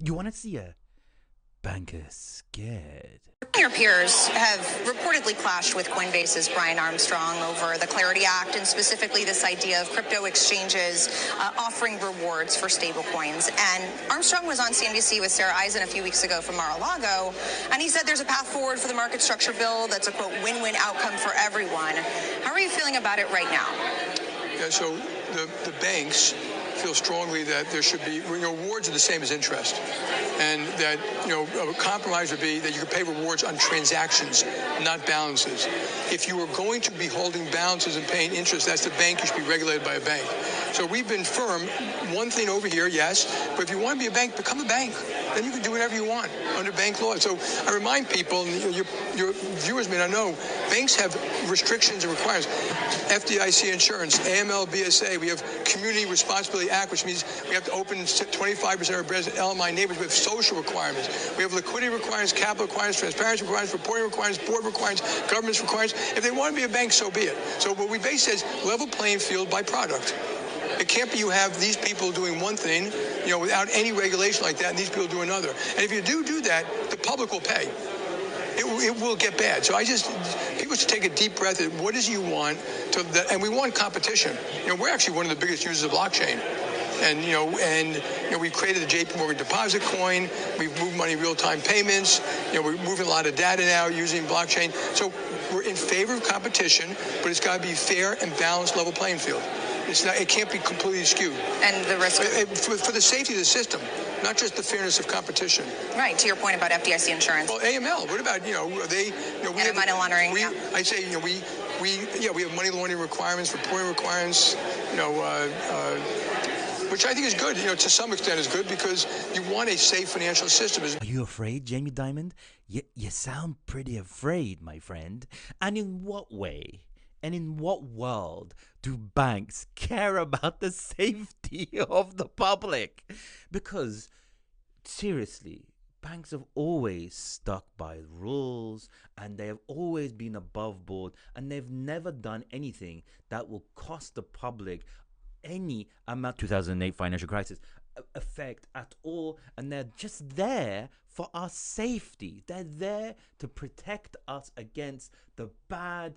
You want to see a banker scared? Your peers have reportedly clashed with Coinbase's Brian Armstrong over the Clarity Act and specifically this idea of crypto exchanges offering rewards for stablecoins. And Armstrong was on CNBC with Sarah Eisen a few weeks ago from Mar-a-Lago, and he said there's a path forward for the market structure bill that's a, quote, win-win outcome for everyone. How are you feeling about it right now? Yeah, so the banks feel strongly that there should be, rewards are the same as interest. And that, a compromise would be that you could pay rewards on transactions, not balances. If you are going to be holding balances and paying interest, that's the bank. You should be regulated by a bank. So we've been firm. One thing over here, yes, but if you want to be a bank, become a bank. Then you can do whatever you want under bank law. So I remind people, and your viewers may not know, banks have restrictions and requirements. FDIC insurance, AML, BSA. We have Community Responsibility Act, which means we have to open 25% of our resident LMI neighbors. We have social requirements. We have liquidity requirements, capital requirements, transparency requirements, reporting requirements, board requirements, government's requirements. If they want to be a bank, so be it. So what we basically say is level playing field by product. It can't be you have these people doing one thing, without any regulation like that, and these people do another. And if you do that, the public will pay. It will get bad. So people should take a deep breath at what is you want, and we want competition. We're actually one of the biggest users of blockchain. And we created the JP Morgan deposit coin. We've moved money real-time payments. We're moving a lot of data now using blockchain. So we're in favor of competition, but it's got to be fair and balanced, level playing field. It can't be completely skewed. And the risk for the safety of the system, not just the fairness of competition. Right. To your point about FDIC insurance. Well, AML. What about are they? We have money laundering. I say we have money laundering requirements, reporting requirements. Which I think is good. To some extent is good because you want a safe financial system. Are you afraid, Jamie Dimon? You sound pretty afraid, my friend. And in what way? And in what world do banks care about the safety of the public? Because, seriously, banks have always stuck by rules and they have always been above board and they've never done anything that will cost the public any amount 2008 financial crisis effect at all, and they're just there for our safety. They're there to protect us against the bad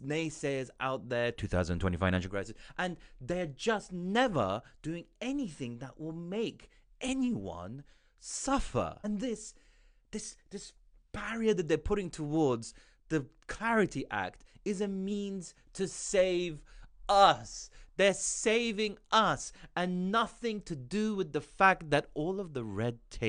naysayers out there, 2020 financial crisis, and they're just never doing anything that will make anyone suffer. And this barrier that they're putting towards the Clarity Act is a means to save us. They're saving us, and nothing to do with the fact that all of the red tape